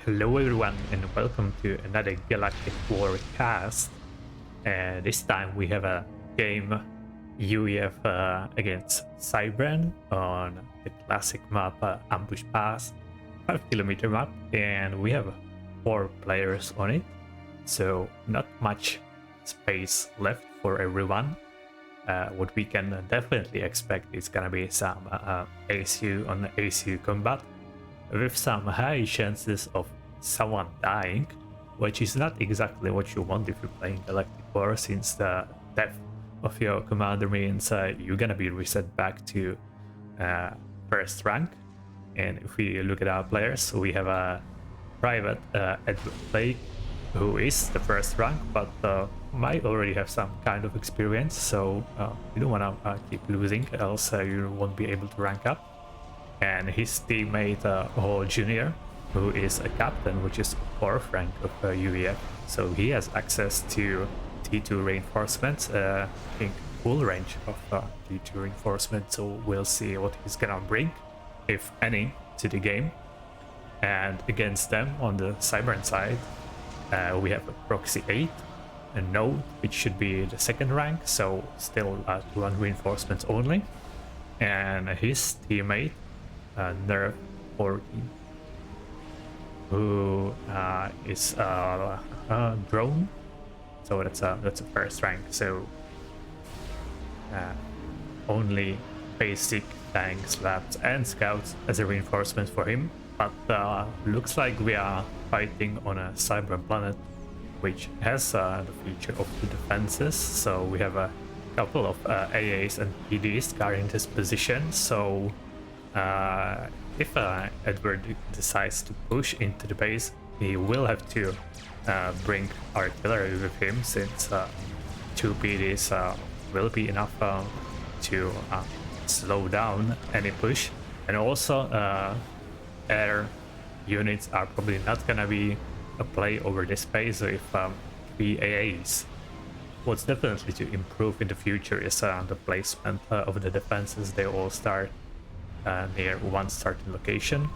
Hello everyone and welcome to another Galactic War cast. This time we have a game UEF against Cybran on the classic map Ambush Pass, 5 km map, and we have 4 players on it, so not much space left for everyone. What we can definitely expect is gonna be some ASU on ASU combat, with some high chances of someone dying, which is not exactly what you want if you're playing Galactic War, since the death of your commander means you're gonna be reset back to first rank. And if we look at our players, we have a private Edward Blake, who is the first rank, but might already have some kind of experience, so you don't want to keep losing, else you won't be able to rank up. And his teammate Hall Jr., who is a captain, which is 4th rank of UEF, so he has access to T2 reinforcements, I think full range of T2 reinforcement, so we'll see what he's gonna bring, if any, to the game. And against them on the Cybran side, we have a Proxy 8, a Node, which should be the 2nd rank, so still 1 reinforcements only, and his teammate Nerf 14, who is a drone, so that's a first rank, so only basic tanks, labs and scouts as a reinforcement for him. But looks like we are fighting on a Cybran planet which has the feature of the defenses, so we have a couple of AAs and PDs guarding this position, so if Edward decides to push into the base, he will have to bring artillery with him, since 2 PDs will be enough to slow down any push. And also air units are probably not gonna be a play over this base if 3 AAs. What's definitely to improve in the future is the placement of the defenses. They all start near one starting location.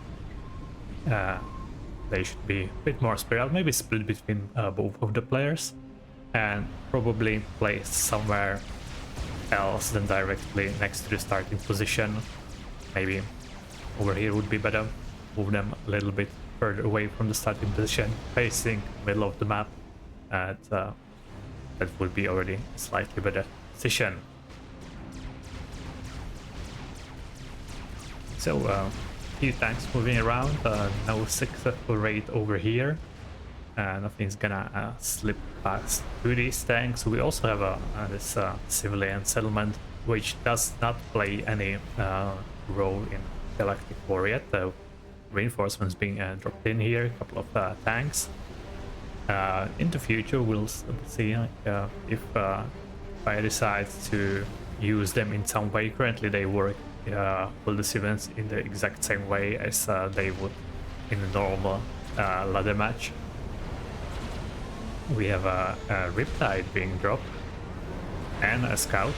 They should be a bit more spread out, maybe split between both of the players, and probably placed somewhere else than directly next to the starting position. Maybe over here would be better. Move them a little bit further away from the starting position, facing middle of the map. That would be already a slightly better position. So few tanks moving around, no successful raid over here. Nothing's gonna slip past to these tanks. We also have this civilian settlement, which does not play any role in Galactic War yet, though reinforcements being dropped in here, a couple of tanks. In the future we'll see if Fire decides to use them in some way. Currently they work for the civilians in the exact same way as they would in a normal ladder match. We have a Riptide being dropped and a Scout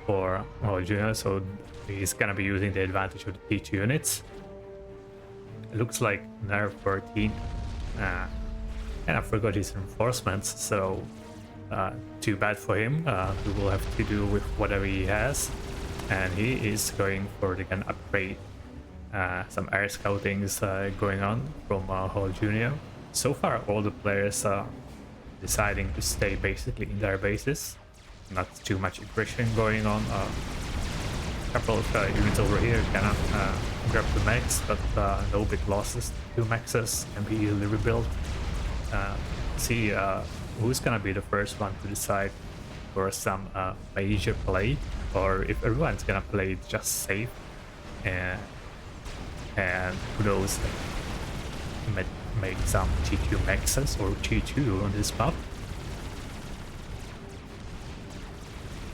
for Junior, so he's gonna be using the advantage of the T2 units. It looks like Nerf 14 and I forgot his reinforcements, so too bad for him. We will have to do with whatever he has, and he is going for the gun upgrade. Some air scoutings going on from Hall Jr. So far all the players are deciding to stay basically in their bases, not too much aggression going on. A couple of units over here cannot grab the mechs, but no big losses. 2 mechs can be easily rebuilt. See who's gonna be the first one to decide for some major play, or if everyone's gonna play it just safe, and who knows, make some T2 mechs or T2 on this map,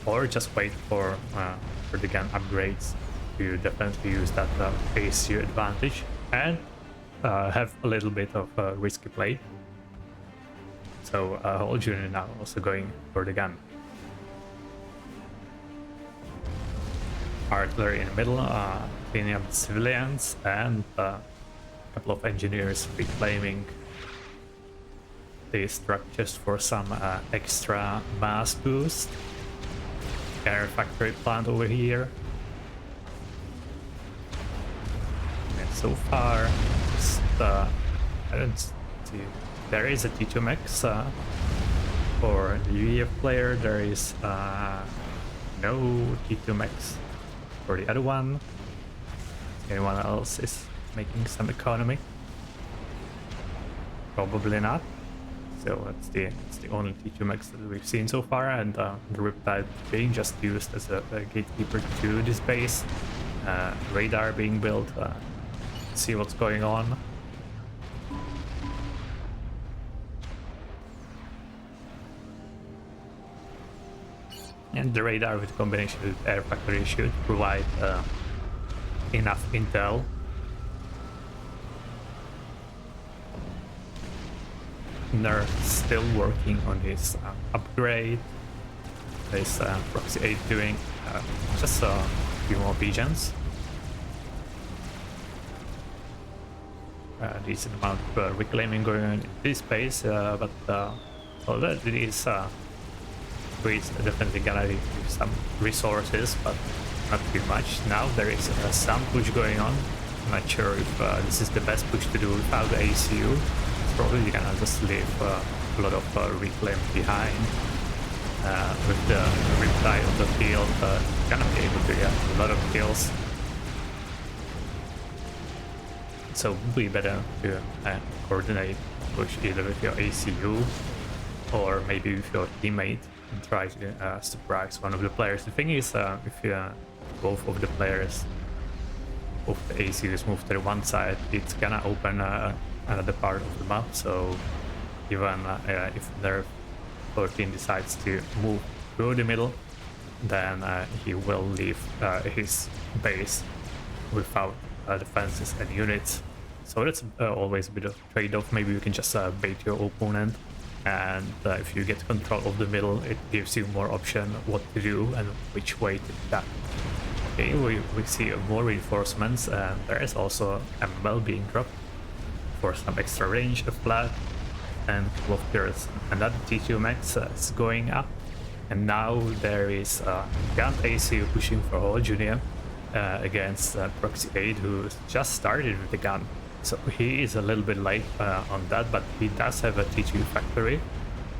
or just wait for the gun upgrades to definitely use that ASU advantage and have a little bit of risky play. So Hall Jr. now also going for the gun. Artillery in the middle, cleaning up the civilians, and couple of engineers reclaiming these structures for some extra mass boost. Air factory plant over here. And so far, just, I don't see. There is a T2 max for the UEF player. There is no T2 max for the other one. Anyone else is making some economy? Probably not. So that's the only T2 max that we've seen so far, and the Riptide being just used as a gatekeeper to this base. Radar being built. See what's going on. And the radar with combination with air factory should provide enough intel. They're still working on his upgrade. There's Proxy 8 doing just a few more visions. Decent amount of reclaiming going on in this space, but although it is definitely gonna need some resources, but not too much. Now there is some push going on. I'm not sure if this is the best push to do without the ACU. Probably gonna just leave a lot of reclaim behind. With the Riptide on the field, gonna be able to get a lot of kills. So it would be better to coordinate push either with your ACU or maybe with your teammate and try to surprise one of the players. The thing is, if both of the players, both the ACUs move to the one side, it's gonna open another part of the map. So even if their 14 decides to move through the middle, then he will leave his base without defenses and units. So that's always a bit of trade-off. Maybe you can just bait your opponent, and if you get control of the middle, it gives you more option what to do and which way to attack. Okay, we see more reinforcements, and there is also ML being dropped for some extra range, a flat, and a couple of turrets. Another T2 max is going up, and now there is Gant ACU pushing for All Junior against Proxy 8, who just started with the gun. So he is a little bit late on that, but he does have a T2 factory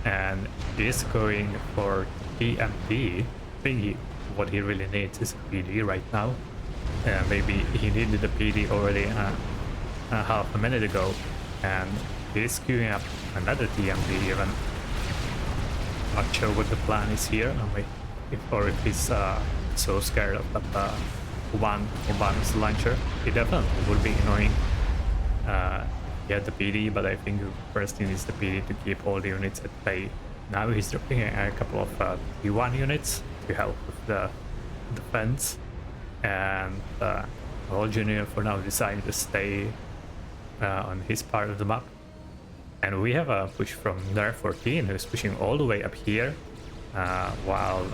and is going for TMP. I think what he really needs is a PD right now. Maybe he needed a PD already half a minute ago, and he's queuing up another TMP even. Not sure what the plan is here, or if he's so scared of that one bonus launcher. It definitely would be annoying. Get the PD, but I think first he needs the PD to keep all the units at bay. Now he's dropping a couple of T1 units to help with the defense, and All Junior for now decided to stay on his part of the map. And we have a push from their 14, who's pushing all the way up here, while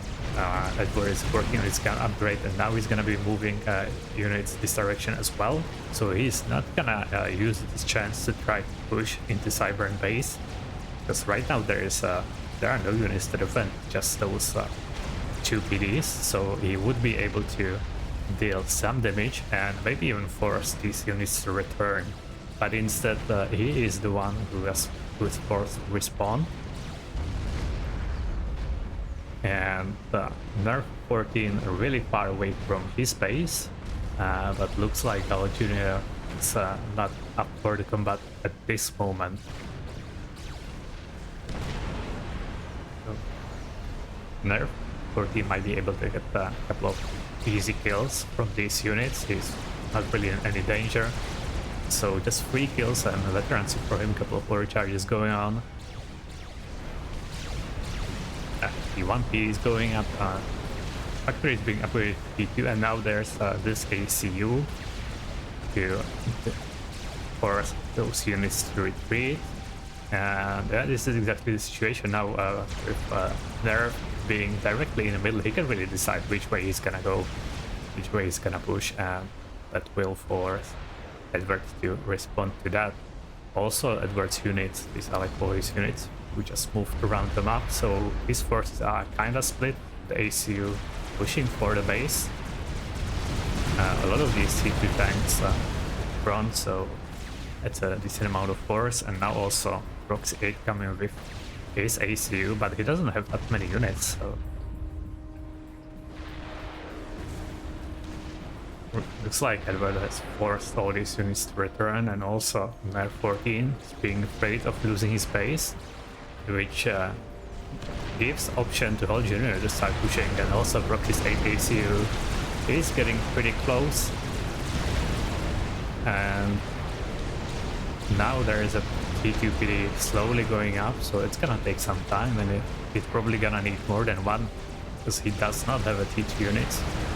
Edward is working on his gun upgrade, and now he's gonna be moving units this direction as well. So he's not gonna use this chance to try to push into Cybern base, because right now there are no units to defend, just those two PDs. So he would be able to deal some damage and maybe even force these units to return. But instead, he is the one who is forced to respawn. And Nerf 14 really far away from his base, but looks like our Junior is not up for the combat at this moment. So, Nerf 14 might be able to get a couple of easy kills from these units. He's not really in any danger. So just 3 kills and a veterancy for him, couple of recharges going on. T1P is going up, factory is being upgraded to T2, and now there's this ACU to force those units to retreat. And this is exactly the situation now. With Nerf being directly in the middle, he can really decide which way he's gonna go, which way he's gonna push, and that will force Edward to respond to that. Also, Edward's units, these are like all his units, who just moved around the map, so his forces are kinda split. The ACU pushing for the base. A lot of these C2 tanks front, so it's a decent amount of force, and now also Proxy 8 coming with his ACU, but he doesn't have that many units, so looks like Edward has forced all these units to return, and also Mer 14 is being afraid of losing his base, which gives option to Hall Jr. to start pushing, and also Proxy's 8 ACU is getting pretty close. And now there is a T2PD slowly going up, so it's gonna take some time, and it's probably gonna need more than one, because he does not have a T2 unit.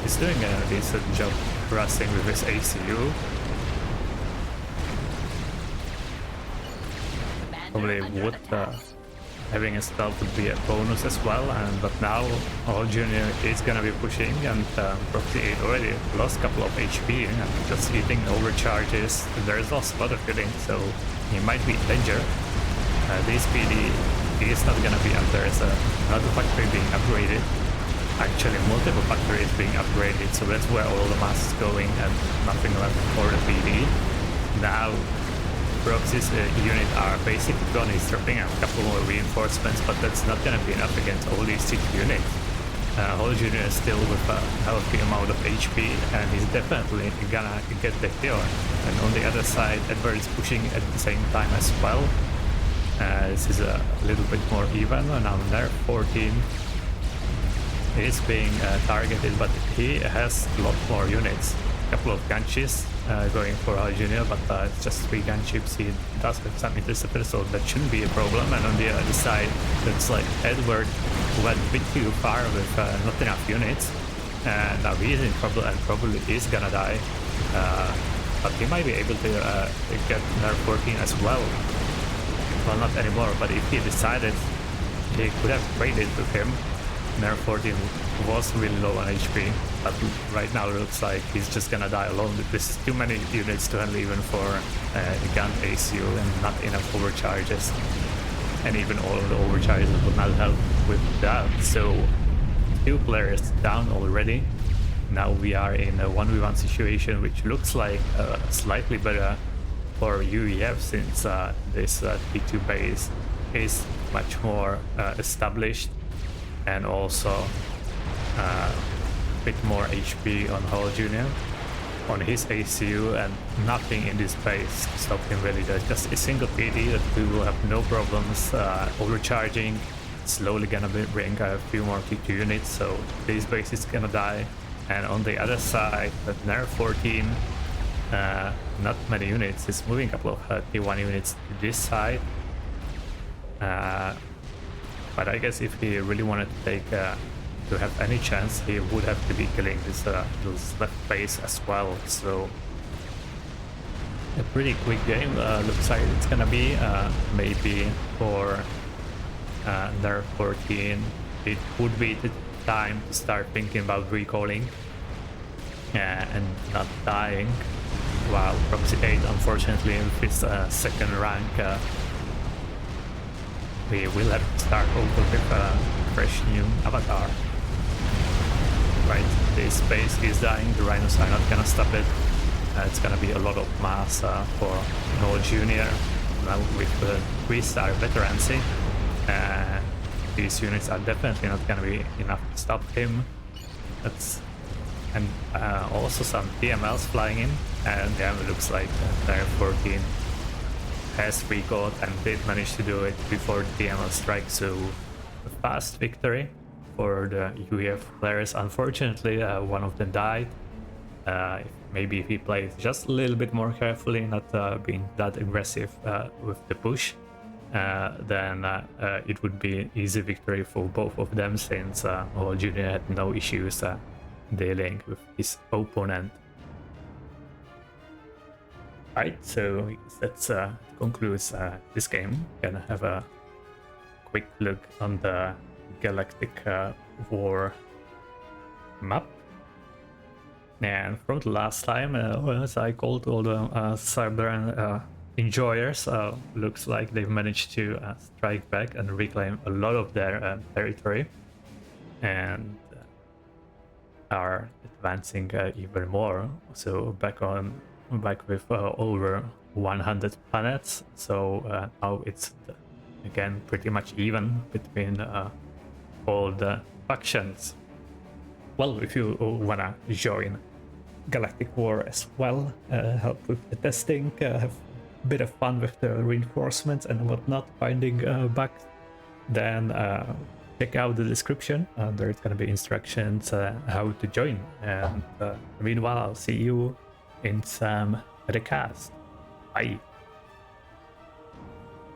He's doing a decent job thrusting with his ACU. Probably would having a stealth would be a bonus as well, but now All Junior is gonna be pushing, and Proxy 8 already lost a couple of HP and just eating overcharges. There's lost a lot of killing, so he might be in danger. This PD is not gonna be up. There's another factory being upgraded. Actually, multiple factories being upgraded, so that's where all the mass is going, and nothing left for the PD. Now Proxy's unit are basically gone. He's dropping a couple more reinforcements, but that's not gonna be enough against all these T2 units. Hall Jr. is still with a healthy amount of HP, and he's definitely gonna get the kill. And on the other side, Edward is pushing at the same time as well. This is a little bit more even. Now Nerf 14 is being targeted, but he has a lot more units. A couple of gunships going for Hall Jr., but it's just 3 gunships. He does have some interceptors, so that shouldn't be a problem. And on the other side, looks like Edward went a bit too far with not enough units, and now he is in trouble and probably is gonna die. But he might be able to get Nerf 14 as well. Well, not anymore, but if he decided, he could have traded with him. Nerf 14 was really low on HP, but right now it looks like he's just gonna die alone. This is too many units to handle even for a gun ACU, and not enough overcharges. And even all of the overcharges would not help with that. So 2 players down already. Now we are in a 1v1 situation, which looks like slightly better for UEF, since this T2 base is much more established, and also a bit more HP on Hall Jr. on his ACU, and nothing in this base to stop him really. There's just a single PD that we will have no problems overcharging. Slowly gonna bring a few more T2 units, so this base is gonna die. And on the other side, the Nerf 14, not many units. It's moving a couple of T1 units to this side. But I guess if he really wanted to take to have any chance, he would have to be killing this left base as well. So a pretty quick game looks like it's gonna be. Maybe for Nerf 14, it would be the time to start thinking about recalling and not dying. While Proxy 8, unfortunately, with his second rank, we will have to start over with a fresh new avatar. Right, this base is dying, the Rhinos are not gonna stop it. It's gonna be a lot of mass for Noel Jr. Now with the 3-star veterancy. These units are definitely not gonna be enough to stop him. And also some TMLs flying in, and yeah, it looks like Nerf 14 has recalled and did manage to do it before the TML strike, so a fast victory for the UEF players. Unfortunately, one of them died. Maybe if he played just a little bit more carefully, not being that aggressive with the push, then it would be easy victory for both of them, since Hall Jr. had no issues dealing with his opponent. Alright, so that concludes this game. Gonna have a quick look on the Galactic War map. And from the last time, as I called all the Cyber enjoyers, looks like they've managed to strike back and reclaim a lot of their territory, and are advancing even more. So back with over 100 planets. So now it's again pretty much even between all the factions. Well, if you wanna join Galactic War as well, help with the testing, have a bit of fun with the reinforcements and whatnot, finding bugs, then check out the description. There's gonna be instructions how to join. And meanwhile, I'll see you in some other cast. Bye.